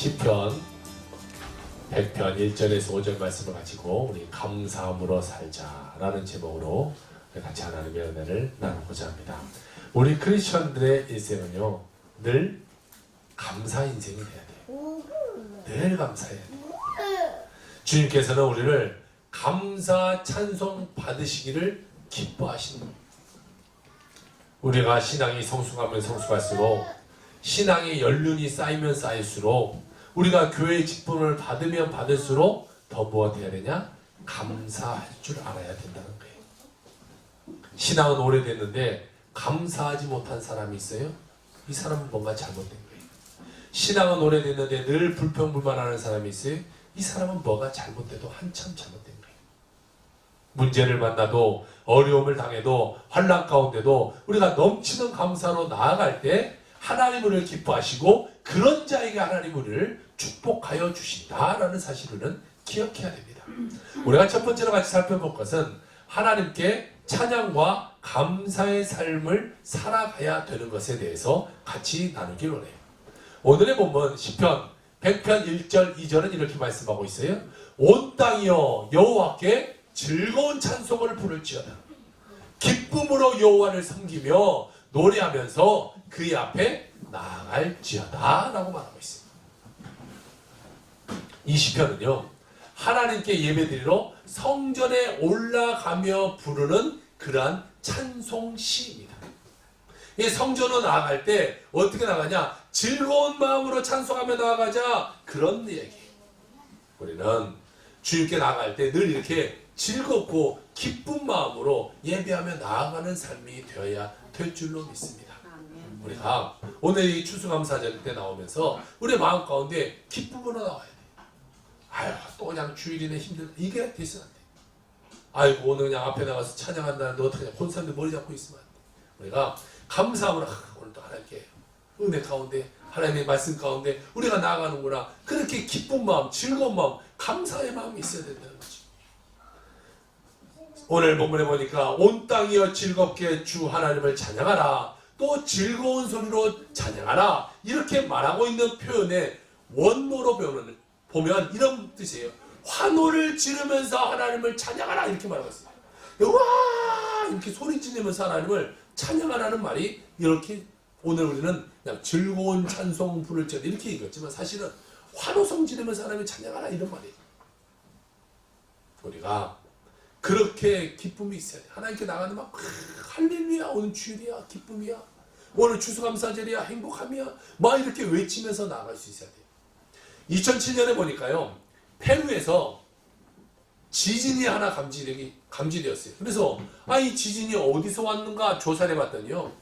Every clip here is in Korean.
시편 100편 1절에서 5절 말씀을 가지고 우리 감사함으로 살자라는 제목으로 같이 하나님의 은혜를 나누고자 합니다. 우리 크리스천들의 인생은요, 늘 감사 인생이 돼야 돼요. 늘 감사해야 돼요. 주님께서는 우리를 감사 찬송 받으시기를 기뻐하시는 겁니다. 우리가 신앙이 성숙하면 성숙할수록, 신앙의 연륜이 쌓이면 쌓일수록, 우리가 교회의 직분을 받으면 받을수록 더 무엇 해야 되냐? 감사할 줄 알아야 된다는 거예요. 신앙은 오래됐는데 감사하지 못한 사람이 있어요? 이 사람은 뭔가 잘못된 거예요. 신앙은 오래됐는데 늘 불평불만하는 사람이 있어요? 이 사람은 뭐가 잘못돼도 한참 잘못된 거예요. 문제를 만나도, 어려움을 당해도, 환난 가운데도 우리가 넘치는 감사로 나아갈 때 하나님 우리를 기뻐하시고 그런 자에게 하나님 우리를 축복하여 주신다라는 사실을 기억해야 됩니다. 우리가 첫 번째로 같이 살펴볼 것은 하나님께 찬양과 감사의 삶을 살아가야 되는 것에 대해서 같이 나누길 원해요. 오늘의 본문 시편 100편 1절 2절은 이렇게 말씀하고 있어요. 온 땅이여 여호와께 즐거운 찬송을 부를지어다. 기쁨으로 여호와를 섬기며 노래하면서 그의 앞에 나아갈지어다 라고 말하고 있습니다. 이 시편은요, 하나님께 예배드리러 성전에 올라가며 부르는 그러한 찬송시입니다. 이 성전으로 나아갈 때 어떻게 나가냐? 즐거운 마음으로 찬송하며 나아가자, 그런 얘기예요. 우리는 주님께 나아갈 때 늘 이렇게 즐겁고 기쁜 마음으로 예배하며 나아가는 삶이 되어야 될 줄로 믿습니다. 우리가 오늘 이 추수감사절 때 나오면서 우리 마음 가운데 기쁨으로 나와야 돼. 아유, 또 그냥 주일이네 힘들다, 이게 돼서는 안 돼. 아이고, 오늘 그냥 앞에 나가서 찬양한다는데 어떻게 그냥 곤산데 머리 잡고 있으면 안 돼. 우리가 감사함으로 오늘도 하나님께 은혜 가운데, 하나님의 말씀 가운데 우리가 나아가는구나, 그렇게 기쁜 마음, 즐거운 마음, 감사의 마음이 있어야 된다는 거죠. 오늘 본문에 보니까 온 땅이여 즐겁게 주 하나님을 찬양하라, 또 즐거운 소리로 찬양하라, 이렇게 말하고 있는 표현의 원모로 보면 이런 뜻이에요. 환호를 지르면서 하나님을 찬양하라, 이렇게 말하고 있어요. 와, 이렇게 소리 지르면서 하나님을 찬양하라는 말이, 이렇게 오늘 우리는 그냥 즐거운 찬송 부를지어다 이렇게 읽었지만 사실은 환호성 지르면서 하나님을 찬양하라, 이런 말이에요. 우리가 그렇게 기쁨이 있어야 돼. 하나님께 나가는 막 할렐루야, 오늘 주일이야, 기쁨이야, 오늘 추수감사절이야, 행복함이야, 막 이렇게 외치면서 나아갈 수 있어야 돼요. 2007년에 보니까요, 페루에서 지진이 하나 감지되었어요. 그래서 이 지진이 어디서 왔는가 조사를 해봤더니요,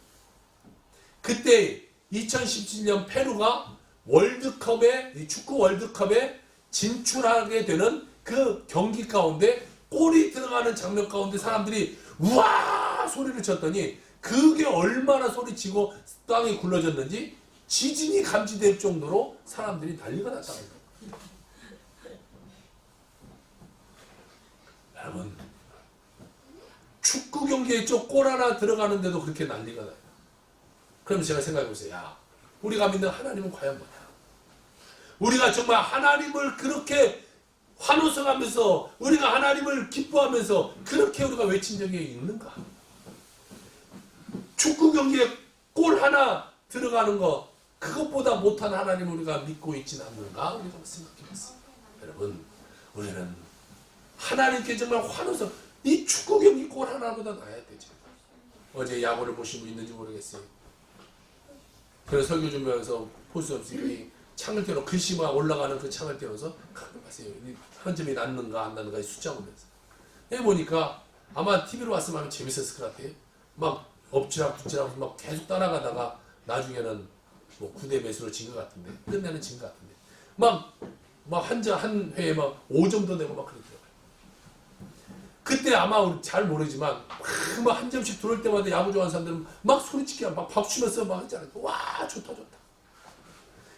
그때 2017년 페루가 월드컵에, 축구 월드컵에 진출하게 되는 그 경기 가운데 골이 들어가는 장면 가운데 사람들이 우와 소리를 쳤더니 그게 얼마나 소리치고 땅이 굴러졌는지 지진이 감지될 정도로 사람들이 난리가 났다는 거예요. 여러분, 축구 경기에 골 하나 들어가는데도 그렇게 난리가 나요. 그럼 제가 생각해보세요. 야, 우리가 믿는 하나님은 과연 뭐냐? 우리가 정말 하나님을 그렇게 환호성하면서, 우리가 하나님을 기뻐하면서 그렇게 우리가 외친 적이 있는가? 축구 경기에 골 하나 들어가는 거, 그것보다 못한 하나님을 우리가 믿고 있지는 않는가? 우리가 생각해봤어요. 여러분, 우리는 하나님께 정말 환호성, 이 축구 경기 골 하나보다 나아야 되죠. 어제 야구를 보신 분 있는지 모르겠어요. 그래서 설교 준비하면서 포수 선생님이 창을 떼어 글씨가 올라가는 그 창을 떼어서 가끔 하세요. 한 점이 났는가 안 났는가 숫자 보면서 해보니까 아마 TV로 왔으면 재밌었을 것 같아요. 막 엎치락부치락 막 계속 따라가다가 나중에는 뭐 9대 매수로 진 것 같은데, 끝내는 진 것 같은데, 한 회에 막 5점도 내고 막 그러더라고요. 그때 아마 잘 모르지만 막 한 점씩 들어올 때마다 야구 좋아하는 사람들은 막 소리치게 막 박수치면서 막 하잖아요. 와, 좋다 좋다.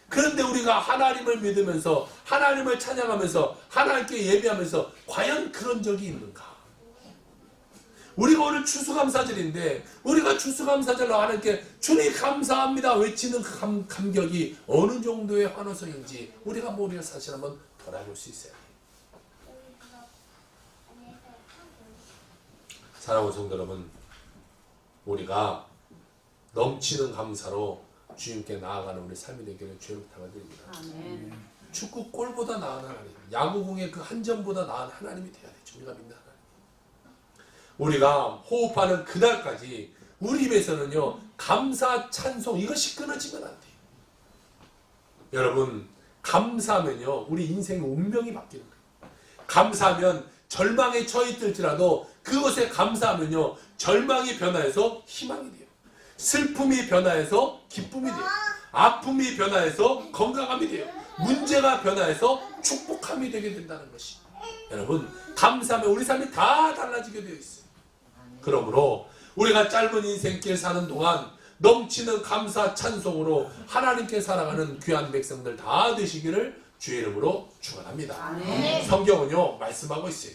그런데 우리가 하나님을 믿으면서, 하나님을 찬양하면서, 하나님께 예배하면서 과연 그런 적이 있는가? 우리가 오늘 추수감사절인데 우리가 추수감사절로 하나님께 주님 감사합니다 외치는 그 감격이 어느 정도의 환호성인지 우리가 우리가 사실 한번 돌아볼 수 있어요. 사랑하는 성도 여러분, 우리가 넘치는 감사로 주님께 나아가는 우리 삶이 되기를 주의 부탁드립니다. 아멘. 축구 골보다 나은 하나님, 야구공의 그 한 점보다 나은 하나님이 되어야 되죠. 우리가 믿는 하나님. 우리가 호흡하는 그날까지 우리 입에서는요 감사 찬송 이것이 끊어지면 안 돼요. 여러분 감사하면요 우리 인생의 운명이 바뀌는 거예요. 감사하면 절망에 처해있을지라도 그것에 감사하면요 절망이 변화해서 희망이 돼요. 슬픔이 변화해서 기쁨이 돼요. 아픔이 변화해서 건강함이 돼요. 문제가 변화해서 축복함이 되게 된다는 것이. 여러분 감사하면 우리 삶이 다 달라지게 되어 있어요. 그러므로 우리가 짧은 인생길 사는 동안 넘치는 감사 찬송으로 하나님께 살아가는 귀한 백성들 다 되시기를 주의 이름으로 축원합니다. 성경은요 말씀하고 있어요.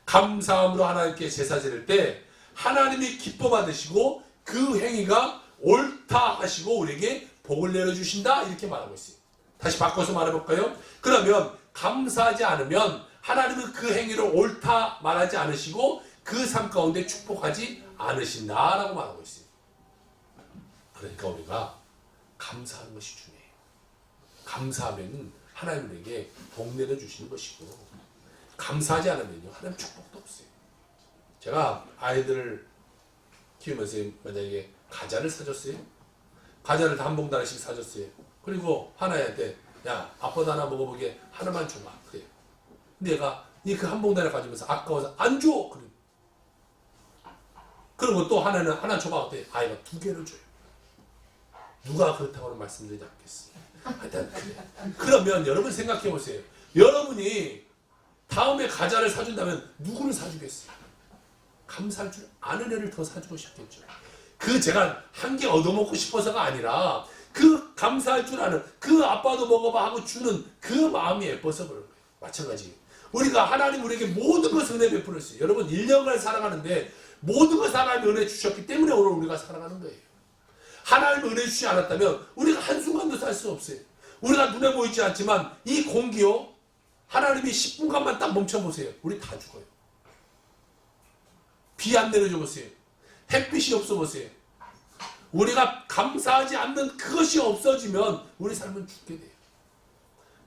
감사함으로 하나님께 제사 지낼 때 하나님이 기뻐 받으시고 그 행위가 옳다 하시고 우리에게 복을 내려주신다 이렇게 말하고 있어요. 다시 바꿔서 말해볼까요? 그러면 감사하지 않으면 하나님은 그 행위를 옳다 말하지 않으시고 그 삶 가운데 축복하지 않으신다라고 말하고 있어요. 그러니까 우리가 감사하는 것이 중요해요. 감사하면 하나님에게 복 내려주시는 것이고 감사하지 않으면요 하나님 축복도 없어요. 제가 아이들을 키우면서 만약에 과자를 사줬어요. 과자를 다 한 봉다리씩 사줬어요. 그리고 하나한테 야 아빠도 하나 먹어보게 하나만 줘봐 그래요. 근데 얘가 그 한 봉다리를 가지면서 아까워서 안 줘 그래요. 그리고 또 하나는 하나 줘봐 그때 아이가 2개를 줘요. 누가 그렇다고는 말씀드리지 않겠어요. 하여튼 그래. 그러면 여러분 생각해 보세요. 여러분이 다음에 과자를 사준다면 누구를 사주겠어요? 감사할 줄 아는 애를 더 사주고 싶겠죠. 그 제가 한 개 얻어먹고 싶어서가 아니라 그 감사할 줄 아는 그 아빠도 먹어봐 하고 주는 그 마음이 예뻐서 그런 거예요. 마찬가지 우리가 하나님 우리에게 모든 것을 은혜 베풀었어요. 여러분 1년간 살아가는데 모든 것을 하나님이 은혜 주셨기 때문에 오늘 우리가 살아가는 거예요. 하나님이 은혜 주시지 않았다면 우리가 한순간도 살 수 없어요. 우리가 눈에 보이지 않지만 이 공기요 하나님이 10분간만 딱 멈춰보세요. 우리 다 죽어요. 비 안 내려줘 보세요. 햇빛이 없어 보세요. 우리가 감사하지 않는 그것이 없어지면 우리 삶은 죽게 돼요.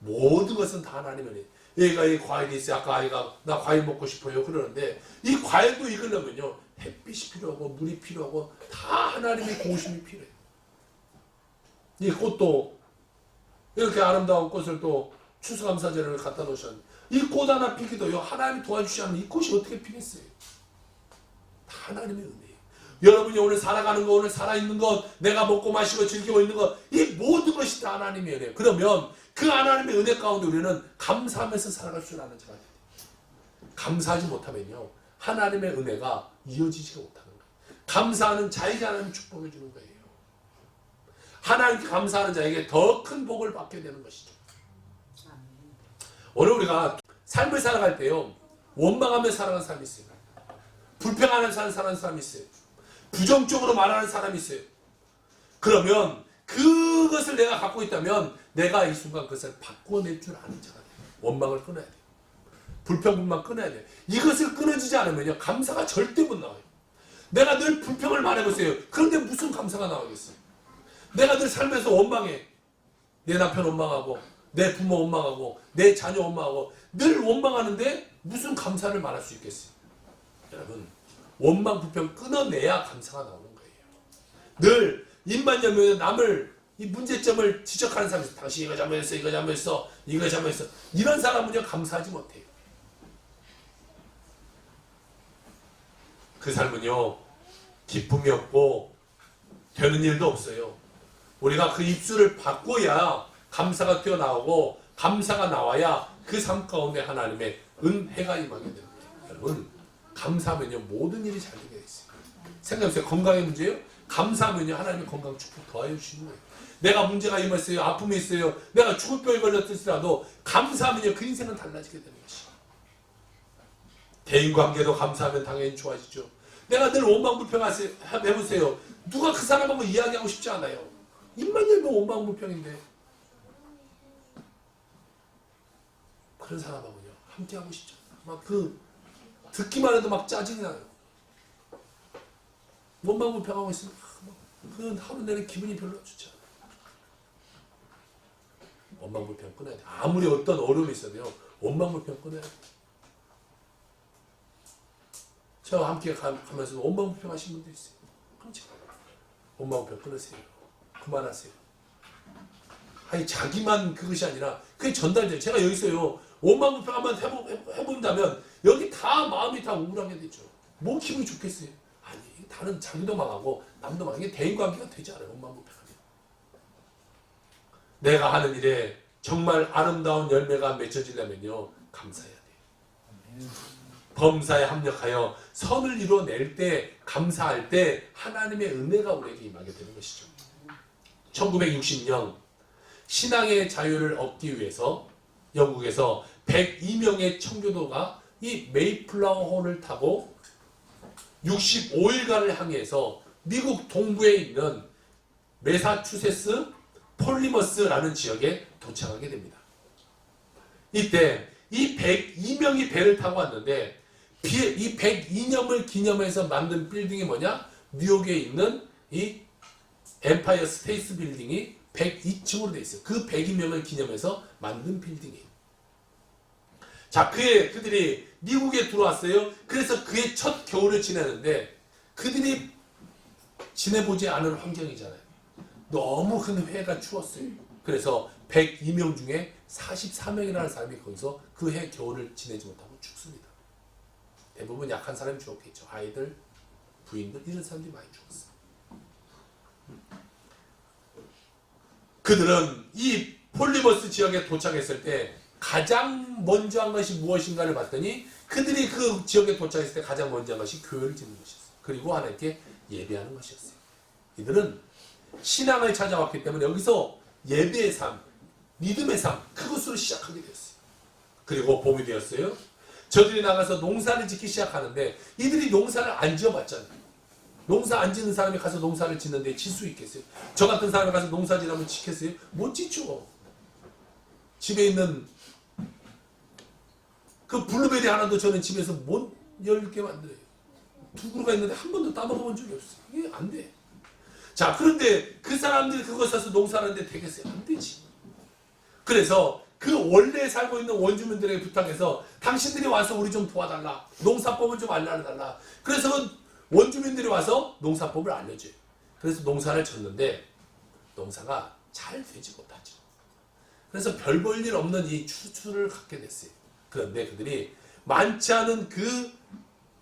모든 것은 다 하나님의 은혜. 얘가 이 과일이 있어요. 아까 아이가 나 과일 먹고 싶어요 그러는데 이 과일도 익으려면요 햇빛이 필요하고 물이 필요하고 다 하나님의 공심이 필요해요. 이 꽃도 이렇게 아름다운 꽃을 또 추수감사제를 갖다 놓으셨는데 이 꽃 하나 피기도요 하나님이 도와주시지 않으면 이 꽃이 어떻게 피겠어요? 다 하나님의 은혜예요. 여러분이 오늘 살아가는 거 오늘 살아있는 것 내가 먹고 마시고 즐기고 있는 것 이 모든 것이 다 하나님의 은혜예요. 그러면 그 하나님의 은혜 가운데 우리는 감사하면서 살아갈 줄 아는 자가 돼요. 감사하지 못하면요 하나님의 은혜가 이어지지가 못하는 거예요. 감사하는 자에게 하나님 축복해 주는 거예요. 하나님께 감사하는 자에게 더 큰 복을 받게 되는 것이죠. 오늘 우리가 삶을 살아갈 때요 원망하며 살아가는 사람이 있어요. 불평하는 사람이 있어요. 부정적으로 말하는 사람이 있어요. 그러면 그것을 내가 갖고 있다면 내가 이 순간 그것을 바꿔낼 줄 아는 자가 돼요. 원망을 끊어야 돼요. 불평분만 끊어야 돼요. 이것을 끊어지지 않으면요 감사가 절대 못 나와요. 내가 늘 불평을 말해보세요. 그런데 무슨 감사가 나오겠어요? 내가 늘 삶에서 원망해. 내 남편 원망하고 내 부모 원망하고 내 자녀 원망하고 늘 원망하는데 무슨 감사를 말할 수 있겠어요? 여러분 원망 불평 끊어내야 감사가 나오는 거예요. 늘 입만 열면 남을 이 문제점을 지적하는 사람이 있어요. 당신이 이거 잘못했어 이거 잘못했어 이거 잘못했어 이런 사람은요 감사하지 못해요. 그 삶은요 기쁨이 없고 되는 일도 없어요. 우리가 그 입술을 바꿔야 감사가 튀어나오고 감사가 나와야 그 삶 가운데 하나님의 은혜가 임하게 됩니다. 여러분 감사하면요 모든 일이 잘 되게 있어요. 생각해보세요. 건강의 문제예요? 감사하면요 하나님의 건강 축복 더하여 주시는 거예요. 내가 문제가 임했어요. 아픔이 있어요. 내가 죽을 병에 걸렸을지라도 감사하면요 그 인생은 달라지게 되는 것이에요. 대인관계도 감사하면 당연히 좋아지죠. 내가 늘 원망불평해보세요. 누가 그 사람하고 이야기하고 싶지 않아요. 입만 열면 원망불평인데 그런 사람하고요 함께하고 싶지 않아요. 막 듣기만 해도 막 짜증이 나요. 원망불평하고 있으면 그 하루 내내 기분이 별로 좋지 않아요. 원망불평 끊어야 돼. 아무리 어떤 어려움이 있어도요 원망불평 끊어야 돼. 저와 함께 가면서 원망불평 하신 분도 있어요. 끊지 마요. 원망불평 끊으세요. 그만하세요. 아니 자기만 그것이 아니라 그게 전달돼요. 제가 여기서요 원망불평 한번 해본다면 여기 다 마음이 다 우울하게 되죠. 뭐 기분이 좋겠어요. 아니 다른 자기도 망하고 남도 망하고 이게 대인관계가 되지 않아요. 원망불평하면. 내가 하는 일에 정말 아름다운 열매가 맺혀지려면요 감사해야 돼요. 범사에 합력하여 선을 이루어낼 때 감사할 때 하나님의 은혜가 우리에게 임하게 되는 것이죠. 1960년 신앙의 자유를 얻기 위해서 영국에서 102명의 청교도가 이 메이플라워호를 타고 65일간을 항해해서 미국 동부에 있는 매사추세츠 폴리머스라는 지역에 도착하게 됩니다. 이때 이 102명이 배를 타고 왔는데 이 102년을 기념해서 만든 빌딩이 뭐냐? 뉴욕에 있는 이 엠파이어 스테이트 빌딩이 102층으로 되어 있어요. 그 102명을 기념해서 만든 빌딩이에요. 자, 그들이 미국에 들어왔어요. 그래서 그의 첫 겨울을 지내는데 그들이 지내보지 않은 환경이잖아요. 너무 큰 해가 추웠어요. 그래서 102명 중에 44명이라는 사람이 거기서 그 해 겨울을 지내지 못하고 죽습니다. 대부분 약한 사람이 죽었겠죠. 아이들, 부인들 이런 사람들이 많이 죽었어요. 그들은 이 폴리머스 지역에 도착했을 때 가장 먼저 한 것이 무엇인가를 봤더니 그들이 그 지역에 도착했을 때 가장 먼저 한 것이 교회를 짓는 것이었어요. 그리고 하나님께 예배하는 것이었어요. 이들은 신앙을 찾아왔기 때문에 여기서 예배의 삶, 믿음의 삶 그것으로 시작하게 됐어요. 그리고 봄이 되었어요. 저들이 나가서 농사를 짓기 시작하는데 이들이 농사를 안 지어봤잖아요. 농사 안 짓는 사람이 가서 농사를 짓는데 질 수 있겠어요? 저 같은 사람이 가서 농사 지으면 짓겠어요? 못 짓죠. 집에 있는 그 블루베리 하나도 저는 집에서 못 열게 만들어요. 두 그루가 있는데 한 번도 따먹어본 적이 없어요. 이게 안 돼. 자, 그런데 그 사람들이 그거 사서 농사하는데 되겠어요? 안 되지. 그래서 그 원래 살고 있는 원주민들에게 부탁해서 당신들이 와서 우리 좀 도와달라. 농사법을 좀 알려달라. 그래서 원주민들이 와서 농사법을 알려줘요. 그래서 농사를 졌는데 농사가 잘 되지 못하죠. 그래서 별 볼 일 없는 이 추수를 갖게 됐어요. 그런데 그들이 많지 않은 그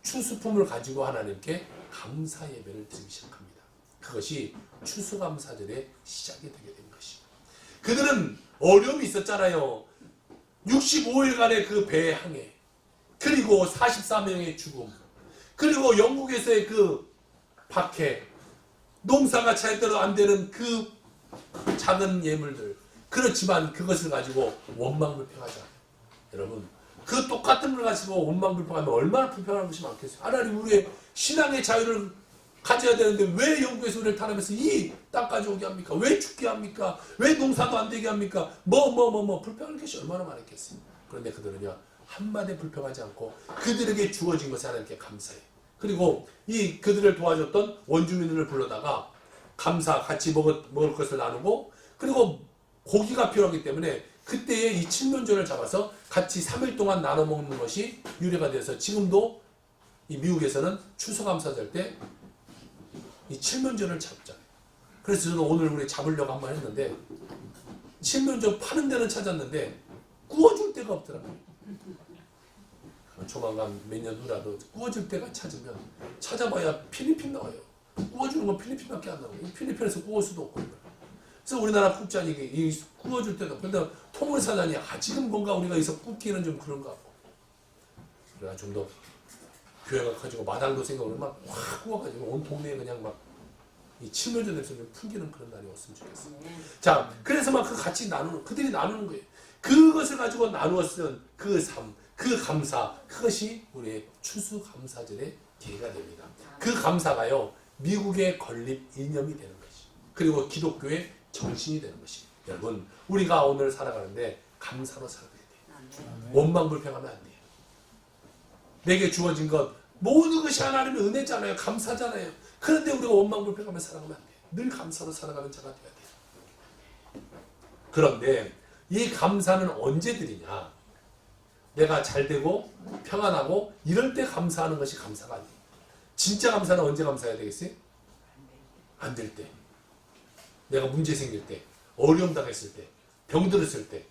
추수품을 가지고 하나님께 감사 예배를 드리기 시작합니다. 그것이 추수감사절의 시작이 되게 된 것이죠. 그들은 어려움이 있었잖아요. 65일간의 그 배의 항해, 그리고 44명의 죽음, 그리고 영국에서의 그 박해, 농사가 제대로 안 되는 그 작은 예물들. 그렇지만 그것을 가지고 원망불평하지 않아요. 여러분, 그 똑같은 걸 가지고 원망불평하면 얼마나 불평하는 것이 많겠어요. 하나님 우리의 신앙의 자유를 가져야 되는데 왜 영국에서 우리를 탄압해서 이 땅까지 오게 합니까? 왜 죽게 합니까? 왜 농사도 안 되게 합니까? 불평할 것이 얼마나 많았겠어요. 그런데 그들은요 한마디 불평하지 않고 그들에게 주어진 것에 하나님께 감사해요. 그리고 이 그들을 도와줬던 원주민들을 불러다가 감사 같이 먹을 것을 나누고, 그리고 고기가 필요하기 때문에 그때에 이 칠면조를 잡아서 같이 3일 동안 나눠 먹는 것이 유래가 돼서 지금도 이 미국에서는 추수감사절 때 이 칠면조를 잡잖아요. 그래서 저는 오늘 우리 잡으려고 한번 했는데 칠면조 파는 데는 찾았는데 구워줄 데가 없더라고요. 조만간 몇 년 후라도 구워줄 데가 찾아봐야 필리핀 나와요. 구워주는 건 필리핀밖에 안 나와요. 필리핀에서 구울 수도 없고. 그래서 우리나라 국장이 이 구워줄 때도, 근데 통을 사자니 지금 뭔가 우리가 여기서 굽기는 좀 그런가 하고. 우리가 좀 더 교회가 가지고 마당도 생각을 막 확 구워가지고 온 동네에 그냥 막 이 칠면조 냄새를 풍기는 그런 날이 왔으면 좋겠어요. 자, 그래서 막 그 같이 그들이 나누는 거예요. 그것을 가지고 나누었던 그 삶, 그 감사, 그것이 우리의 추수감사절의 계기가 됩니다. 그 감사가요, 미국의 건립 이념이 되는 것이, 그리고 기독교의 정신이 되는 것이. 여러분, 우리가 오늘 살아가는데 감사로 살아야 돼요. 원망불평하면 안 돼요. 내게 주어진 것, 모든 것이 하나님의 은혜잖아요. 감사잖아요. 그런데 우리가 원망불평하며 살아가면 안 돼요. 늘 감사로 살아가는 자가 되어야 돼요. 그런데 이 감사는 언제 드리냐? 내가 잘되고 평안하고 이럴 때 감사하는 것이 감사가 아니에요. 진짜 감사는 언제 감사해야 되겠어요? 안 될 때. 내가 문제 생길 때, 어려움 당했을 때, 병들었을 때.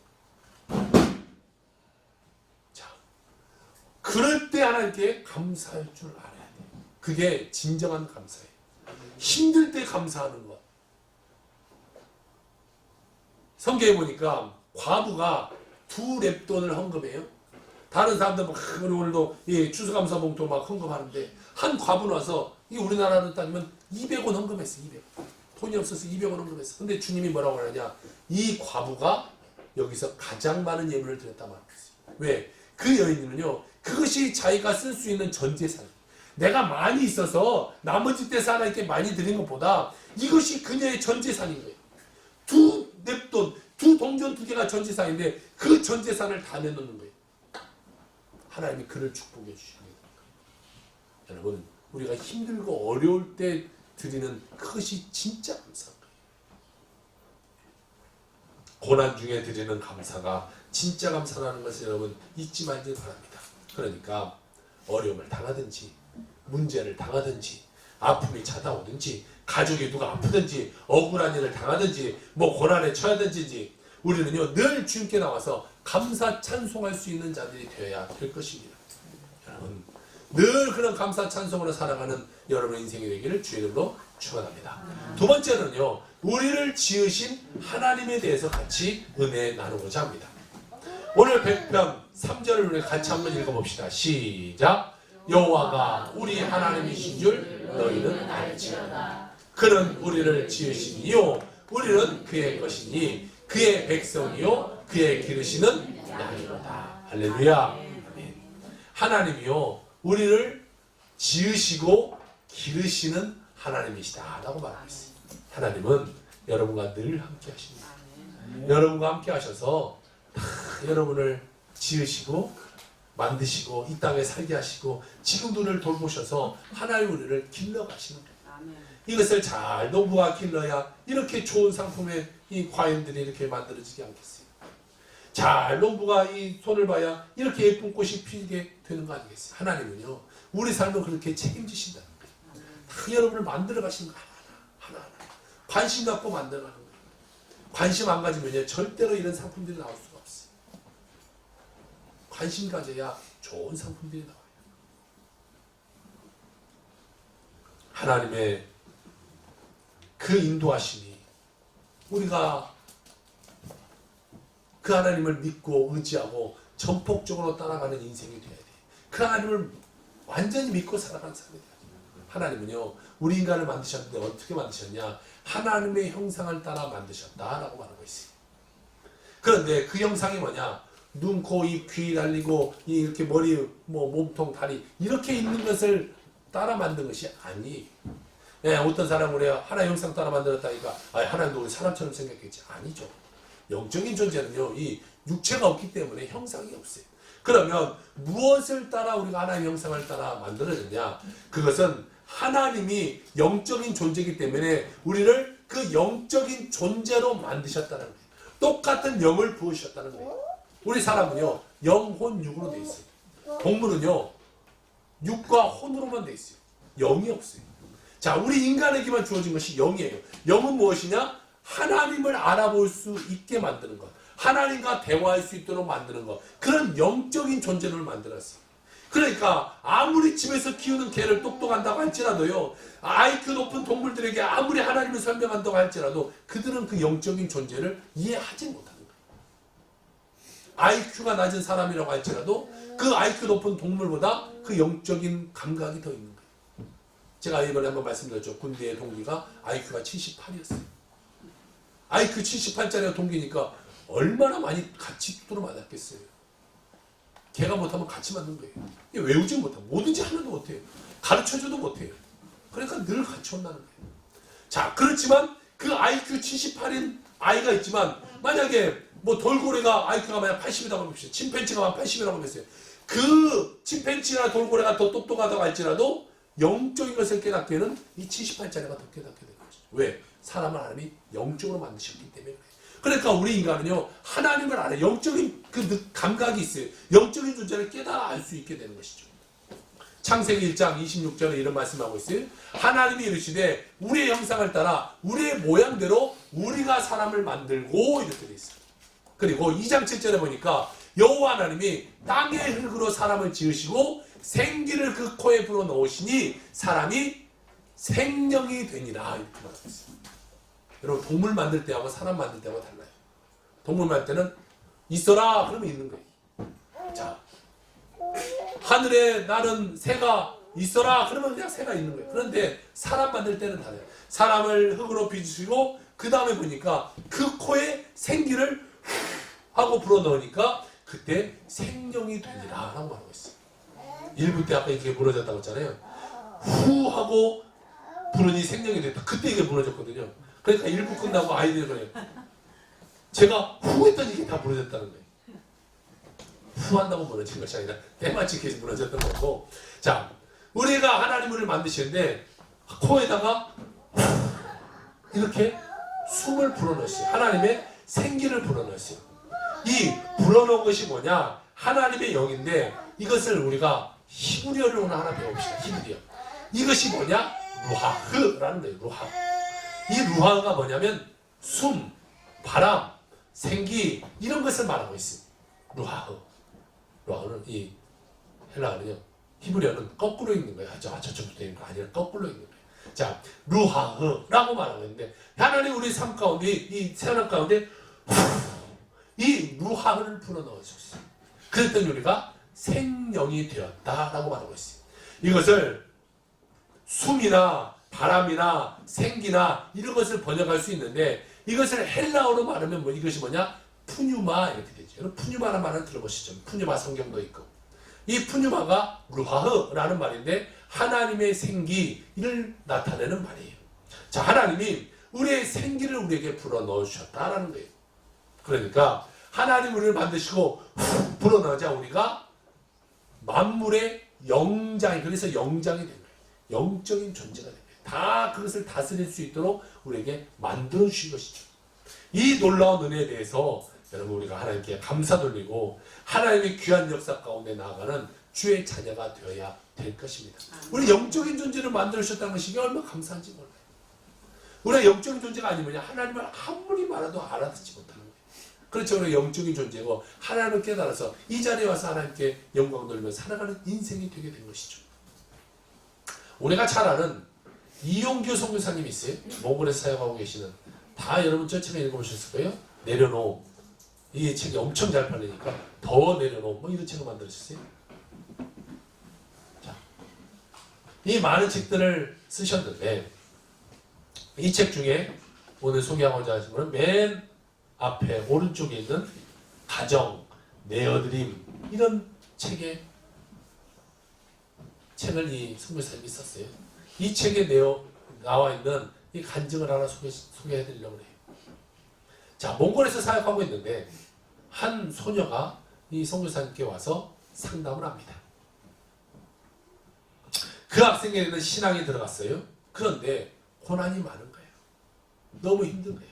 자, 그럴 때 하나님께 감사할 줄 알아야 돼요. 그게 진정한 감사예요. 힘들 때 감사하는 것. 성경에 보니까 과부가 2렙돈을 헌금해요. 다른 사람들 막 오늘도 추수감사 봉투 막 헌금하는데 한 과부 나서 이 우리나라로 따지면 200원 헌금했어. 200원. 돈이 없어서 200원 헌금했어. 근데 주님이 뭐라고 하느냐? 이 과부가 여기서 가장 많은 예물을 드렸다 말했어요. 왜? 그 여인은요, 그것이 자기가 쓸 수 있는 전 재산. 내가 많이 있어서 나머지 때 하나님께 많이 드린 것보다 이것이 그녀의 전 재산인 거예요. 2렙돈, 2동전 2개가 전 재산인데 그 전 재산을 다 내놓는 거예요. 하나님이 그를 축복해 주십니다. 여러분, 우리가 힘들고 어려울 때 드리는 그것이 진짜 감사한 거예요. 고난 중에 드리는 감사가 진짜 감사라는 것을 여러분 잊지 말길 바랍니다. 그러니까 어려움을 당하든지 문제를 당하든지 아픔이 찾아오든지 가족이 누가 아프든지 억울한 일을 당하든지 뭐 고난에 처하든지 우리는요 늘 주님께 나와서 감사 찬송할 수 있는 자들이 되어야 될 것입니다. 여러분, 늘 그런 감사 찬송으로 살아가는 여러분의 인생이 되기를 주의 이름으로 축원합니다. 두 번째는요, 우리를 지으신 하나님에 대해서 같이 은혜 나누고자 합니다. 오늘 100편 3절을 우리 같이 한번 읽어봅시다. 시작. 여호와가 우리 하나님이신 줄 너희는 알지어다. 그는 우리를 지으시니요 우리는 그의 것이니 그의 백성이요 그의 기르시는 양이로다. 할렐루야. 아멘. 하나님이요 우리를 지으시고 기르시는 하나님이시다 라고 말하고 있어요. 하나님은 여러분과 늘 함께 하십니다. 여러분과 함께 하셔서 다 여러분을 지으시고 만드시고 이 땅에 살게 하시고 지금도 우리를 돌보셔서 하나님 우리를 길러가시는 거예요. 이것을 잘 농부가 길러야 이렇게 좋은 상품의 이 과일들이 이렇게 만들어지지 않겠어요. 잘 농부가 이 손을 봐야 이렇게 예쁜 꽃이 피게 되는 거 아니겠어요. 하나님은요 우리 삶을 그렇게 책임지신다는 거예요. 다 여러분을 만들어 가시는 거 하나하나 관심 갖고 만들어 가는 거예요. 관심 안 가지면요 절대로 이런 상품들이 나올 수가 없어요. 관심 가져야 좋은 상품들이 나와요. 하나님의 그 인도하심이 우리가 그 하나님을 믿고 의지하고 전폭적으로 따라가는 인생이 되어야 돼요. 그 하나님을 완전히 믿고 살아가는 사람이 돼야 돼요. 하나님은요 우리 인간을 만드셨는데 어떻게 만드셨냐? 하나님의 형상을 따라 만드셨다라고 말하고 있어요. 그런데 그 형상이 뭐냐? 눈, 코, 입, 귀 달리고 이렇게 머리, 뭐 몸통, 다리 이렇게 있는 것을 따라 만든 것이 아니에요. 예, 어떤 사람은 우리 하나의 형상 따라 만들었다니까 하나님도 우리 사람처럼 생겼겠지. 아니죠. 영적인 존재는요 이 육체가 없기 때문에 형상이 없어요. 그러면 무엇을 따라 우리가 하나님의 형상을 따라 만들어졌냐? 그것은 하나님이 영적인 존재이기 때문에 우리를 그 영적인 존재로 만드셨다는 거예요. 똑같은 영을 부으셨다는 거예요. 우리 사람은요 영혼 육으로 돼 있어요. 동물은요 육과 혼으로만 돼 있어요. 영이 없어요. 자, 우리 인간에게만 주어진 것이 영이에요. 영은 무엇이냐? 하나님을 알아볼 수 있게 만드는 것. 하나님과 대화할 수 있도록 만드는 것. 그런 영적인 존재를 만들었어요. 그러니까 아무리 집에서 키우는 개를 똑똑한다고 할지라도요. IQ 높은 동물들에게 아무리 하나님을 설명한다고 할지라도 그들은 그 영적인 존재를 이해하지 못하는 거예요. IQ가 낮은 사람이라고 할지라도 그 IQ 높은 동물보다 그 영적인 감각이 더 있는 거예요. 제가 이번에 한번 말씀드렸죠. 군대의 동기가 IQ가 78이었어요. IQ 78짜리 동기니까 얼마나 많이 같이 두드려 맞았겠어요. 걔가 못하면 같이 맞는 거예요. 외우지 못하고 뭐든지 하나도 못해요. 가르쳐줘도 못해요. 그러니까 늘 같이 혼나는 거예요. 자, 그렇지만 그 IQ 78인 아이가 있지만 만약에 뭐 돌고래가 IQ가 만약 80이라고 해봅시다. 침팬지가 80이라고 해보세요. 그 침팬지나 돌고래가 더 똑똑하다고 할지라도 영적인 것을 깨닫기에는 이 78짜리가 더 깨닫게 되는 거죠. 왜? 사람을 하나님이 영적으로 만드셨기 때문에 그래요. 그러니까 우리 인간은요, 하나님을 알아요. 영적인 그 감각이 있어요. 영적인 존재를 깨달아 알 수 있게 되는 것이죠. 창세기 1장 26절에 이런 말씀하고 있어요. 하나님이 이르시되 우리의 형상을 따라 우리의 모양대로 우리가 사람을 만들고 이렇게 돼 있어요. 그리고 2장 7절에 보니까 여호와 하나님이 땅의 흙으로 사람을 지으시고 생기를 그 코에 불어 넣으시니 사람이 생명이 되니라 이렇게 말하고 있어요. 여러분, 동물 만들 때하고 사람 만들 때하고 달라요. 동물 만들 때는 있어라 그러면 있는 거예요. 자, 하늘에 나는 새가 있어라 그러면 그냥 새가 있는 거예요. 그런데 사람 만들 때는 달라요. 사람을 흙으로 빚으시고 그 다음에 보니까 그 코에 생기를 하고 불어넣으니까 그때 생명이 되니라 라고 말하고 있어요. 1부 때 아까 이렇게 무너졌다고 했잖아요. 후 하고 부르니 생명이 됐다. 그때 이게 무너졌거든요. 그러니까 1부 끝나고 아이들이 그래요. 제가 후 했더니 이게 다 무너졌다는 거예요. 후 한다고 무너진 것이 아니라 때마치 계속 무너졌던 거고. 자, 우리가 하나님을 만드시는데 코에다가 이렇게 숨을 불어넣었어요. 하나님의 생기를 불어넣었어요. 이 불어넣은 것이 뭐냐? 하나님의 영인데 이것을 우리가 히브리어를 오늘 하나 배웁시다. 히브리어. 이것이 뭐냐? 루하흐라는 거예요. 루하흐. 이 루하흐가 뭐냐면 숨, 바람, 생기 이런 것을 말하고 있어요. 루하흐. 루하흐는 이 헬라어는요. 히브리어는 거꾸로 읽는 거예요. 저쪽부터 읽는 거 아니라 거꾸로 읽는 거예요. 자, 루하흐라고 말하고 있는데 하나님 우리 삶 가운데 이 태어난 가운데 이 루하흐를 불어넣으셨어요. 그랬더니 우리가 생명이 되었다라고 말하고 있어요. 이것을 숨이나 바람이나 생기나 이런 것을 번역할 수 있는데 이것을 헬라어로 말하면 뭐 이것이 뭐냐? 푸뉴마 이렇게 되죠. 여러분 푸뉴마라는 말을 들어보시죠. 푸뉴마 성경도 있고 이 푸뉴마가 루하흐라는 말인데 하나님의 생기를 나타내는 말이에요. 자, 하나님이 우리의 생기를 우리에게 불어넣으셨다라는 거예요. 그러니까 하나님 우리를 만드시고 불어넣자 우리가 만물의 영장이, 그래서 영장이 된 거예요. 영적인 존재가 된 거예요. 다 그것을 다스릴 수 있도록 우리에게 만들어 주신 것이죠. 이 놀라운 은혜에 대해서 여러분 우리가 하나님께 감사 돌리고 하나님의 귀한 역사 가운데 나아가는 주의 자녀가 되어야 될 것입니다. 우리 영적인 존재를 만들어 주셨다는 것이 얼마나 감사한지 몰라요. 우리가 영적인 존재가 아니면 하나님을 아무리 말해도 알아듣지 못하는 거예요. 그렇죠. 우리가 영적인 존재고 하나님을 깨달아서 이 자리에 와서 하나님께 영광 돌리며 살아가는 인생이 되게 된 것이죠. 우리가 잘 아는 이용규 선교사님이 있어요. 몽골에서 사역하고 계시는. 다 여러분 저 책을 읽어보셨을 거예요. 내려놓음. 이 책이 엄청 잘 팔리니까 더 내려놓음. 뭐 이런 책을 만들었어요. 자, 이 많은 책들을 쓰셨는데 이 책 중에 오늘 소개하고자 하신 분은 맨 앞에 오른쪽에 있는 가정, 내어드림 이런 책을 이 선교사님이 썼어요. 이 책에 나와 있는 이 간증을 하나 소개해드리려고 해요. 자, 몽골에서 사역하고 있는데 한 소녀가 이 선교사님께 와서 상담을 합니다. 그 학생에게는 신앙이 들어갔어요. 그런데 고난이 많은 거예요. 너무 힘든 거예요.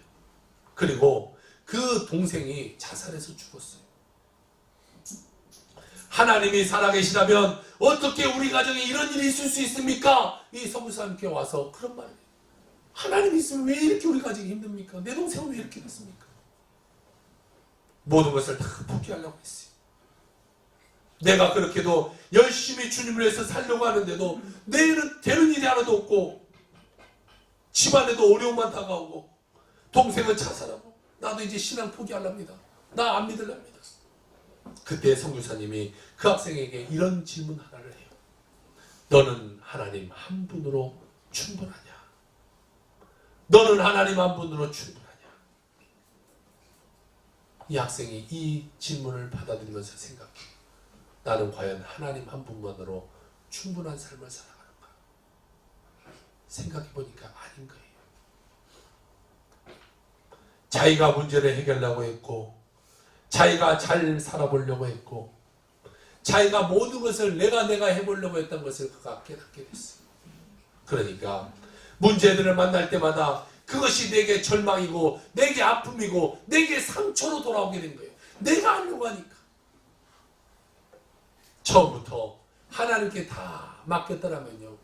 그리고 그 동생이 자살해서 죽었어요. 하나님이 살아계시다면 어떻게 우리 가정에 이런 일이 있을 수 있습니까? 이 선교사님께 와서 그런 말을 해요. 하나님이 있으면 왜 이렇게 우리 가정이 힘듭니까? 내 동생은 왜 이렇게 됐습니까? 모든 것을 다 포기하려고 했어요. 내가 그렇게도 열심히 주님을 위해서 살려고 하는데도 내일은 되는 일이 하나도 없고 집안에도 어려움만 다가오고 동생은 자살하고 나도 이제 신앙 포기하랍니다. 나 안 믿으랍니다. 그때 선교사님이 그 학생에게 이런 질문 하나를 해요. 너는 하나님 한 분으로 충분하냐? 너는 하나님 한 분으로 충분하냐? 이 학생이 이 질문을 받아들이면서 생각해. 나는 과연 하나님 한 분만으로 충분한 삶을 살아가는가? 생각해 보니까 아닌 거예요. 자기가 문제를 해결하려고 했고, 자기가 잘 살아보려고 했고, 자기가 모든 것을 내가 해보려고 했던 것을 그가 깨닫게 됐어요. 그러니까 문제들을 만날 때마다 그것이 내게 절망이고 내게 아픔이고 내게 상처로 돌아오게 된 거예요. 내가 하려고 하니까. 처음부터 하나님께 다 맡겼더라면요,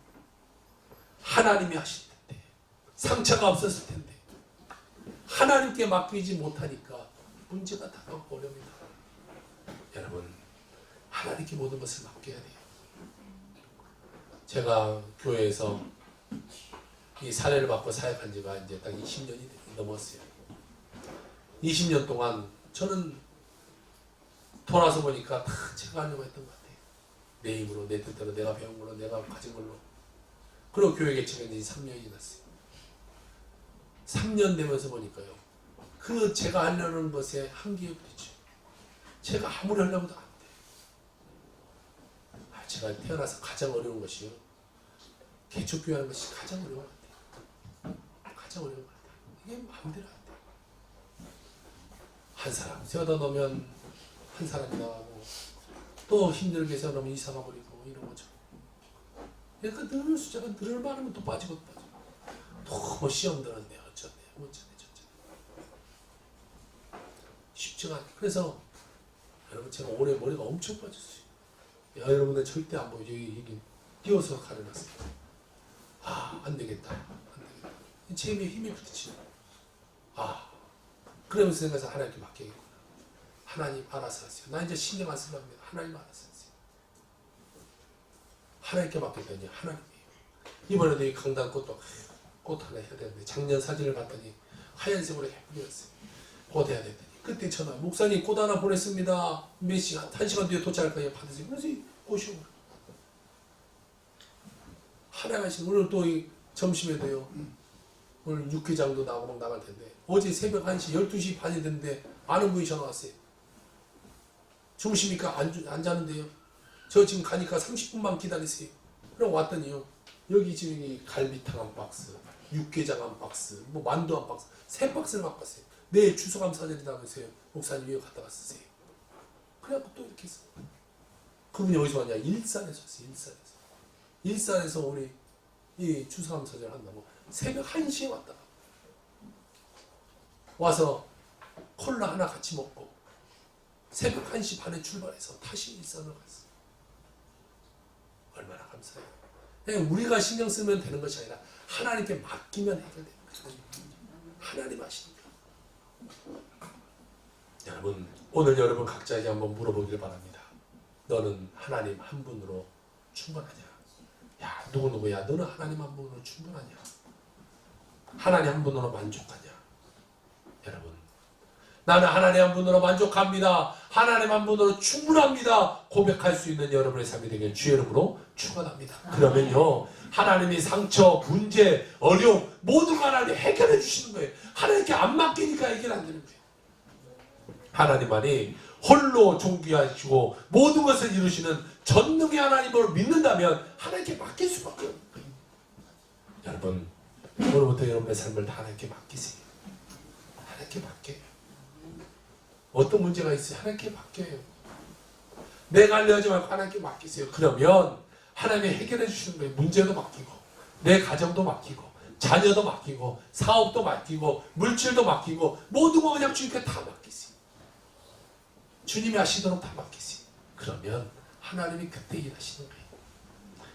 하나님이 하실 텐데, 상처가 없었을 텐데, 하나님께 맡기지 못하니까 문제가 다가오고 어렵니다. 여러분, 하나님께 모든 것을 맡겨야 돼요. 제가 교회에서 이 사례를 받고 사역한 지가 이제 딱 20년이 넘었어요. 20년 동안 저는 돌아서 보니까 다 제가 하려고 했던 것 같아요. 내 힘으로, 내 뜻대로, 내가 배운 걸로, 내가 가진 걸로. 그리고 교회 개척한 지 3년이 지났어요. 3년 되면서 보니까요, 그 제가 하려는 것에 한계에 부딪혀요. 제가 아무리 하려고 해도 안 돼요. 제가 태어나서 가장 어려운 것이요, 개척교회 하는 것이 가장 어려운 것 같아요. 가장 어려운 것 같아요. 이게 마음대로 안 돼요. 한 사람 세워다 놓으면 한 사람이 나가고, 또 힘들게 세워놓으면 이사가 버리고, 이런 거죠. 그러니까 늘 숫자가 늘 많으면 또 빠지고 또 빠지고. 너무 시험 들었네, 어쩌네, 저쩌네. 쉽지가 않아요. 그래서 여러분, 제가 올해 머리가 엄청 빠졌어요. 여러분들 절대 안 보여요. 여기 띄워서 가려놨어요. 안 되겠다. 제 힘이 부딪히네. 그러면서 생각해서 하나님께 맡기겠구나. 하나님 알아서 하세요. 나 이제 신경 안 쓰려 합니다. 하나님 알아서 하세요. 하나님께 맡겼더니 하나님이에요. 이번에도 이 강단 꽃 하나 해야 되는데, 작년 사진을 봤더니 하얀색으로 예쁘게 났어요. 꽃 해야 되더니 그때 전화, 목사님 꽃 하나 보냈습니다. 몇 시간, 1시간 뒤에 도착할 거예요. 받으세요. 그래서 꽃이 오고. 하나가 하신, 오늘 또 이 점심에도요, 오늘 육개장도 나오고 막 나갈 텐데, 어제 새벽 1시, 12시 반이 됐는데 아는 분이 전화 왔어요. 주무십니까? 안 자는데요. 저 지금 가니까 30분만 기다리세요. 그럼 왔더니요, 여기 지금 이 갈비탕 한 박스, 육개장 한 박스, 뭐 만두 한 박스, 3박스를 갖고 왔어요. 내 주소감 사진이라면서요. 목사님 이거 갖다가 쓰세요. 그래갖고 또 이렇게 했어. 그분이 어디서 왔냐? 일산에서 왔어요. 일산에서 우리 이 주소감 사진을 한다고 새벽 1시에 왔다가 와서 콜라 하나 같이 먹고 새벽 1시 반에 출발해서 다시 일산으로 갔어. 얼마나 감사해요. 그냥 우리가 신경 쓰면 되는 것이 아니라 하나님께 맡기면 해결되는 거예요. 하나님 아시니까. 여러분, 오늘 여러분 각자에게 한번 물어보기를 바랍니다. 너는 하나님 한 분으로 충분하냐? 야, 누구야? 너는 하나님 한 분으로 충분하냐? 하나님 한 분으로 만족하냐? 여러분, 나는 하나님 한 분으로 만족합니다. 하나님 한 분으로 충분합니다. 고백할 수 있는 여러분의 삶이 되길 주의 이름으로 축원합니다. 그러면요, 하나님이 상처, 문제, 어려움 모든 걸 하나님이 해결해 주시는 거예요. 하나님께 안 맡기니까 해결 안 되는 거예요. 하나님만이 홀로 존귀하시고 모든 것을 이루시는 전능의 하나님을 믿는다면 하나님께 맡길 수밖에 없는 거예요. 여러분, 오늘부터 여러분의 삶을 다 하나님께 맡기세요. 하나님께 맡겨요. 어떤 문제가 있어요? 하나님께 맡겨요. 내가 하려 하지 말고 하나님께 맡기세요. 그러면 하나님이 해결해 주시는 거예요. 문제도 맡기고, 내 가정도 맡기고, 자녀도 맡기고, 사업도 맡기고, 물질도 맡기고, 모든 거 그냥 주님께 다 맡기세요. 주님이 하시도록 다 맡기세요. 그러면 하나님이 그때 일하시는 거예요.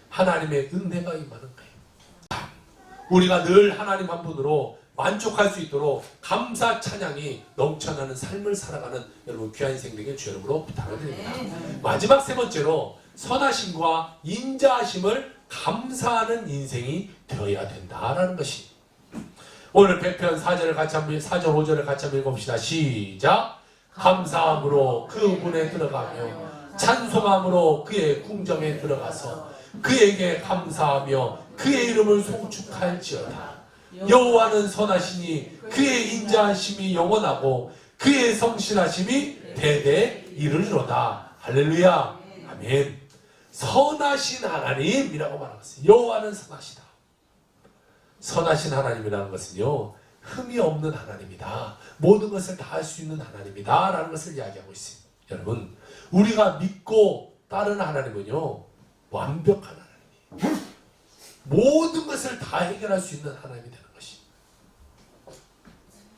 하나님의 은혜가 임하는 거예요. 우리가 늘 하나님 한 분으로 만족할 수 있도록 감사 찬양이 넘쳐나는 삶을 살아가는 여러분 귀한 인생 되길 주 여러분으로 부탁을 드립니다. 마지막 세 번째로 선하심과 인자하심을 감사하는 인생이 되어야 된다라는 것이, 오늘 100편 4절을 같이 한번 4절 5절을 같이 한번 읽어봅시다. 시작. 감사함으로 그 문에 들어가며 찬송함으로 그의 궁정에 들어가서 그에게 감사하며 그의 이름을 송축할지어다. 여호와는 선하시니 그의 인자하심이 영원하고 그의 성실하심이 대대 이르리로다. 할렐루야. 아멘. 선하신 하나님이라고 말하고 있어요. 여호와는 선하시다. 선하신 하나님이라는 것은요, 흠이 없는 하나님이다. 모든 것을 다 할 수 있는 하나님이다 라는 것을 이야기하고 있습니다. 여러분, 우리가 믿고 따르는 하나님은요, 완벽한 하나님이에요. 모든 것을 다 해결할 수 있는 하나님이 되는 것입니다.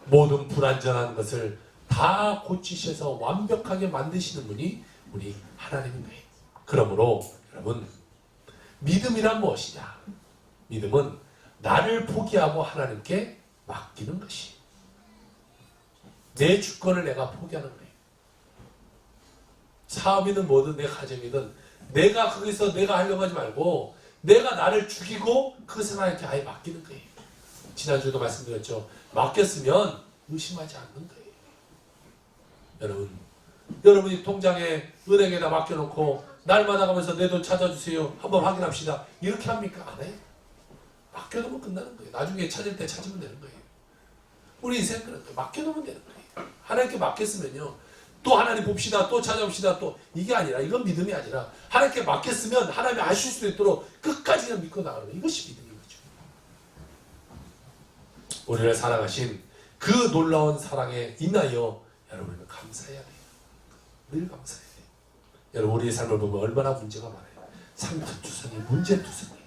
모든 불완전한 것을 다 고치셔서 완벽하게 만드시는 분이 우리 하나님인 거예요. 그러므로 여러분, 믿음이란 무엇이냐? 믿음은 나를 포기하고 하나님께 맡기는 것이, 내 주권을 내가 포기하는 거예요. 사업이든 뭐든 내 가정이든 내가 거기서 내가 하려고 하지 말고 내가 나를 죽이고 그것을 하나님께 아예 맡기는 거예요. 지난주도 말씀드렸죠. 맡겼으면 의심하지 않는 거예요. 여러분이 통장에 은행에다 맡겨놓고 날마다 가면서 내 돈 찾아주세요. 한번 확인합시다. 이렇게 합니까? 안 해요. 맡겨놓으면 끝나는 거예요. 나중에 찾을 때 찾으면 되는 거예요. 우리 인생 그런 거예요. 맡겨놓으면 되는 거예요. 하나님께 맡겼으면요, 또 하나님 봅시다, 또 찾아봅시다, 또 이게 아니라, 이건 믿음이 아니라 하나님께 맡겼으면 하나님이 아실 수 있도록 끝까지 그냥 믿고 나가는 거예요. 이것이 믿음인 거죠. 우리를 사랑하신 그 놀라운 사랑에 인하여 여러분은 감사해야 돼요. 늘 감사해야 돼요. 여러분, 우리의 삶을 보면 얼마나 문제가 많아요. 상투투성이, 문제투성이.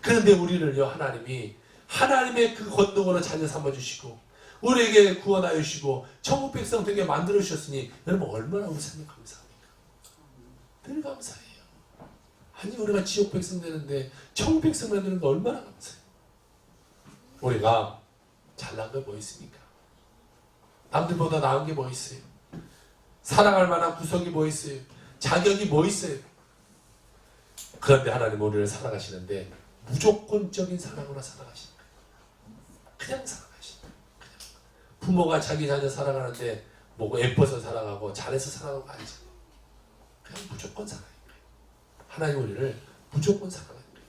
그런데 우리를요, 하나님이 하나님의 그 권능으로 자녀 삼아주시고 우리에게 구원하여 주시고 천국 백성 되게 만들어 주셨으니 여러분, 얼마나 우리 삶에 감사합니까? 늘 감사해요. 아니, 우리가 지옥 백성 되는데 천국 백성 만드는 거 얼마나 감사해요. 우리가 잘난 게 뭐 있습니까? 남들보다 나은 게 뭐 있어요? 사랑할 만한 구석이 뭐 있어요? 자격이 뭐 있어요? 그런데 하나님 우리를 사랑하시는데 무조건적인 사랑으로 사랑하시는 거예요. 그냥 사랑하시는 거예요. 그냥. 부모가 자기 자녀 사랑하는데 뭐 예뻐서 사랑하고 잘해서 사랑하는 거 아니잖아요. 그냥 무조건 사랑인 거예요. 하나님 우리를 무조건 사랑하는 거예요.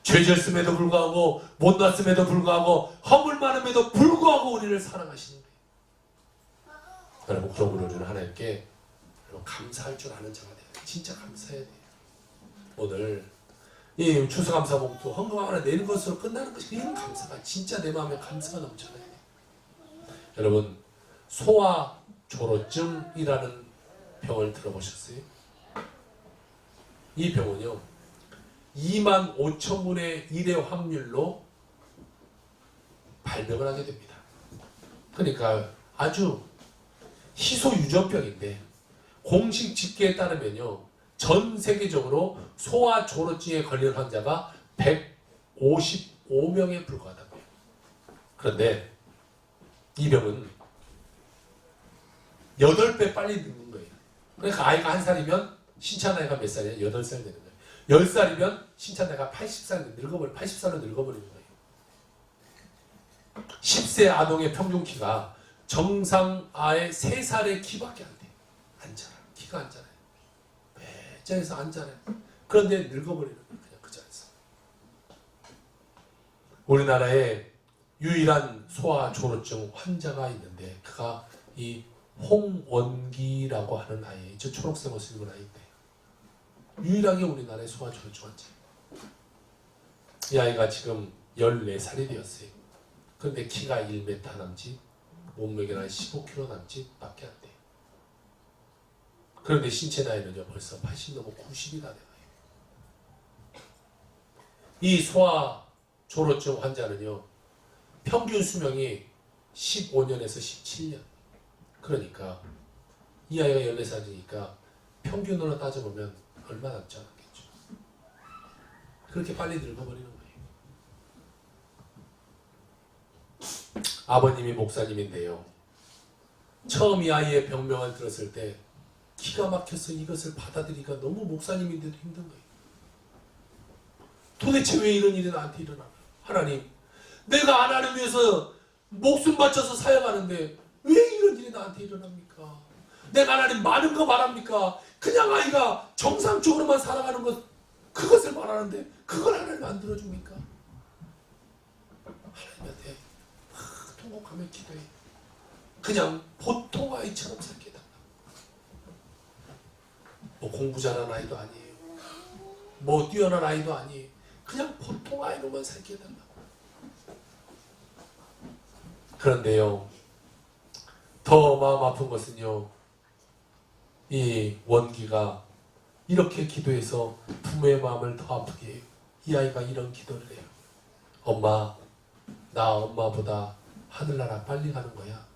죄졌음에도 불구하고 못났음에도 불구하고 허물 많음에도 불구하고 우리를 사랑하시는 거예요. 여러분, 그러므로 우리는 하나님께 감사할 줄 아는 자가 돼요. 진짜 감사해야 돼요. 오늘 이 추수감사 봉투 헌금 하나 내는 것으로 끝나는 것이 이런 감사가, 진짜 내 마음에 감사가 넘쳐나야 돼요. 여러분, 소아조로증이라는 병을 들어보셨어요? 이 병은요, 25,000분의 1의 확률로 발병을 하게 됩니다. 그러니까 아주 희소유전병인데 공식 집계에 따르면요, 전 세계적으로 소아조로증에 걸린 환자가 155명에 불과하다고요. 그런데 이 병은 8배 빨리 늙는 거예요. 그러니까 아이가 1살이면 신체 나이가 몇 살이에요? 8살 되는 거예요. 10살이면 신체 나이가 80살로 늙어버리는 거예요. 10세 아동의 평균 키가 정상 아의 3살의 키밖에 안 돼요. 안 자라. 키가 안 자라요. 매장에서 안 자라요. 그런데 늙어버리는 거예요. 그냥 그 자리에서. 우리나라에 유일한 소아조로증 환자가 있는데 그가 이 홍원기라고 하는 아이, 저 초록색 옷을 입은 아이인데 유일하게 우리나라의 소아조로증 환자예요. 이 아이가 지금 14살이 되었어요. 그런데 키가 1m 남짓, 몸무게는 한 15kg 남짓 밖에 안 돼요. 그런데 신체 나이는요, 벌써 80 넘어 90이 다 돼요. 이 소아조로증 환자는요, 평균 수명이 15년에서 17년. 그러니까 이 아이가 14살이니까 평균으로 따져보면 얼마 남지 않았겠죠. 그렇게 빨리 늙어버리는 거예요. 아버님이 목사님인데요, 처음 이 아이의 병명을 들었을 때 기가 막혀서 이것을 받아들이기가 너무, 목사님인데도 힘든 거예요. 도대체 왜 이런 일이 나한테 일어나? 하나님, 내가 하나님 위해서 목숨 바쳐서 사역하는데 왜 이런 일이 나한테 일어납니까? 내가 하나님 많은 거 말합니까? 그냥 아이가 정상적으로만 살아가는 것, 그것을 말하는데 그걸 하나님 안 들어줍니까? 하나님한테 통곡하며 기도해. 그냥 보통 아이처럼 살게 달라. 뭐 공부 잘하는 아이도 아니에요. 뭐 뛰어난 아이도 아니에요. 그냥 보통 아이로만 살게 해달라고. 그런데요, 더 마음 아픈 것은요, 이 원기가 이렇게 기도해서 부모의 마음을 더 아프게 해요. 이 아이가 이런 기도를 해요. 엄마, 나 엄마보다 하늘나라 빨리 가는 거야.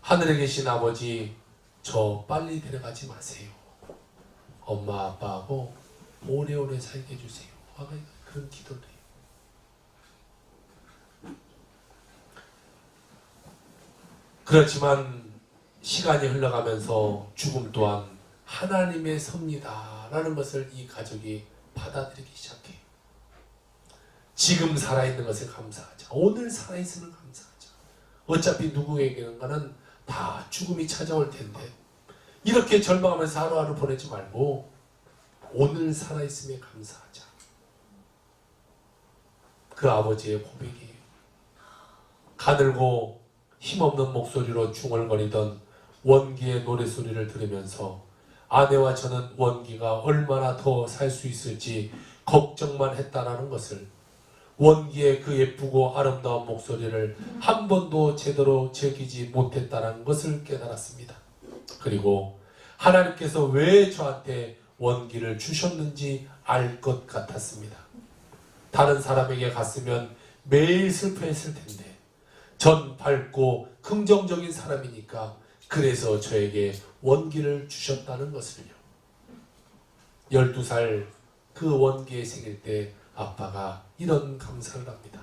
하늘에 계신 아버지, 저 빨리 데려가지 마세요. 엄마, 아빠하고 오래오래 살게 해주세요. 그런 기도를 해요. 그렇지만 시간이 흘러가면서 죽음 또한 하나님의 섭리다라는 것을 이 가족이 받아들이기 시작해요. 지금 살아있는 것에 감사하자. 오늘 살아있으면 감사하자. 어차피 누구에게는가는 다 죽음이 찾아올 텐데 이렇게 절망하면서 하루하루 보내지 말고 오늘 살아있음에 감사하자. 그 아버지의 고백이에요. 가늘고 힘없는 목소리로 중얼거리던 원기의 노래소리를 들으면서 아내와 저는 원기가 얼마나 더 살 수 있을지 걱정만 했다라는 것을, 원기의 그 예쁘고 아름다운 목소리를 한 번도 제대로 즐기지 못했다는 것을 깨달았습니다. 그리고 하나님께서 왜 저한테 원기를 주셨는지 알 것 같았습니다. 다른 사람에게 갔으면 매일 슬퍼했을 텐데 전 밝고 긍정적인 사람이니까 그래서 저에게 원기를 주셨다는 것을요. 12살 그 원기의 생일 때 아빠가 이런 감사를 합니다.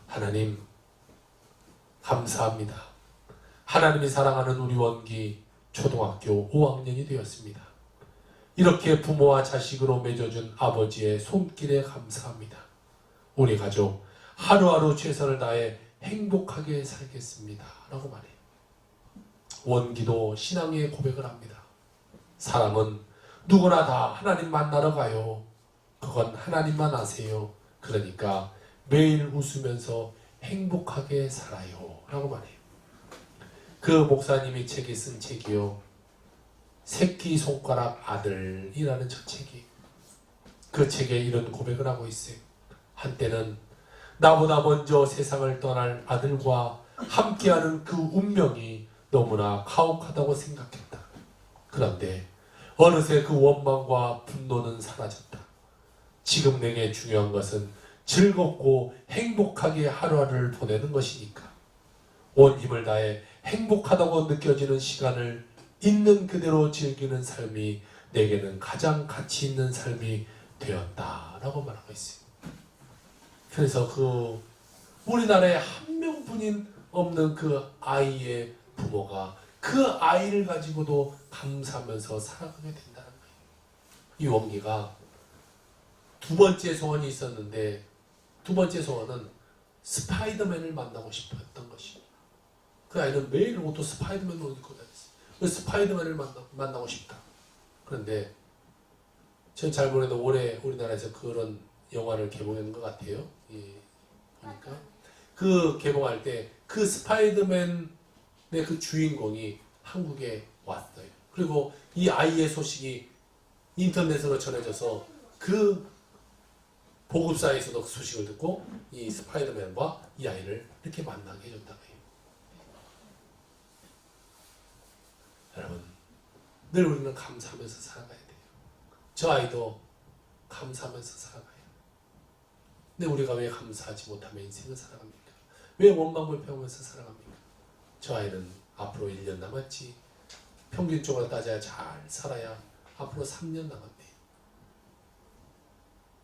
하나님, 감사합니다. 하나님이 사랑하는 우리 원기 초등학교 5학년이 되었습니다. 이렇게 부모와 자식으로 맺어준 아버지의 손길에 감사합니다. 우리 가족 하루하루 최선을 다해 행복하게 살겠습니다. 라고 말해요. 원기도 신앙의 고백을 합니다. 사람은 누구나 다 하나님 만나러 가요. 그건 하나님만 아세요. 그러니까 매일 웃으면서 행복하게 살아요. 라고 말해요. 그 목사님이 책에 쓴 책이요. 새끼손가락 아들이라는 저 책이, 그 책에 이런 고백을 하고 있어요. 한때는 나보다 먼저 세상을 떠날 아들과 함께하는 그 운명이 너무나 가혹하다고 생각했다. 그런데 어느새 그 원망과 분노는 사라졌다. 지금 내게 중요한 것은 즐겁고 행복하게 하루하루를 보내는 것이니까 온 힘을 다해 행복하다고 느껴지는 시간을 있는 그대로 즐기는 삶이 내게는 가장 가치 있는 삶이 되었다라고 말하고 있어요. 그래서 그 우리나라에 한 명뿐인 없는 그 아이의 부모가 그 아이를 가지고도 감사하면서 살아가게 된다는 거예요. 이 원기가 두 번째 소원이 있었는데 두 번째 소원은 스파이더맨을 만나고 싶었던 것입니다. 그 아이는 매일 옷도 스파이더맨 옷 입고 다녔어요. 스파이더맨을 만나고 싶다. 그런데 전 잘 모르는데 올해 우리나라에서 그런 영화를 개봉하는 것 같아요. 보니까 그 개봉할 때 그 스파이더맨의 그 주인공이 한국에 왔어요. 그리고 이 아이의 소식이 인터넷으로 전해져서 그 보급사에서도 그 소식을 듣고 이 스파이더맨과 이 아이를 이렇게 만나게 해줬다고 해요. 여러분, 늘 우리는 감사하면서 살아가야 돼요. 저 아이도 감사하면서 살아가요. 근데 우리가 왜 감사하지 못하며 인생을 살아갑니까? 왜 원망불평하면서 살아갑니까? 저 아이는 앞으로 1년 남았지, 평균적으로 따져야 잘 살아야 앞으로 3년 남았네.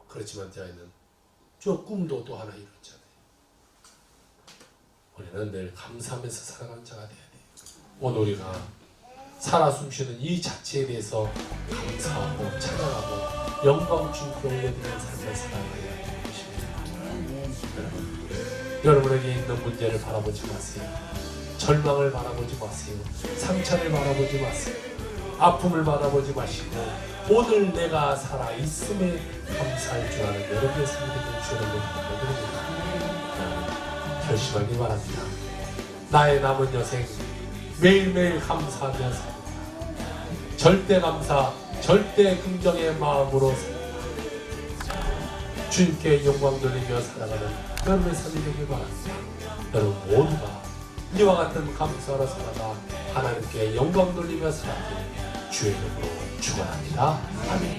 그렇지만 저 아이는 저 꿈도 또 하나 이뤘잖아요. 우리는 늘 감사하면서 살아가는 자가 돼야 돼요. 오늘 우리가 살아 숨쉬는 이 자체에 대해서 감사하고 찬양하고 영광 주님께 올려드리는 삶을 살아가야 하는 것입니다. 여러분에게 있는 문제를 바라보지 마세요. 절망을 바라보지 마세요. 상처를 바라보지 마세요. 아픔을 바라보지 마시고 오늘 내가 살아있음에 감사할 줄 아는 여러분의 삶이 되는 주를 부탁드립니다. 결심하기 바랍니다. 나의 남은 여생 매일매일 감사하며 살다. 절대 감사, 절대 긍정의 마음으로 주님께 영광 돌리며 살아가는 여러분의 삶이 되길 바랍니다. 여러분 모두가 이와 같은 감사로 살아가 하나님께 영광 돌리며 살아가길 주의 이름으로 축원합니다. 아멘.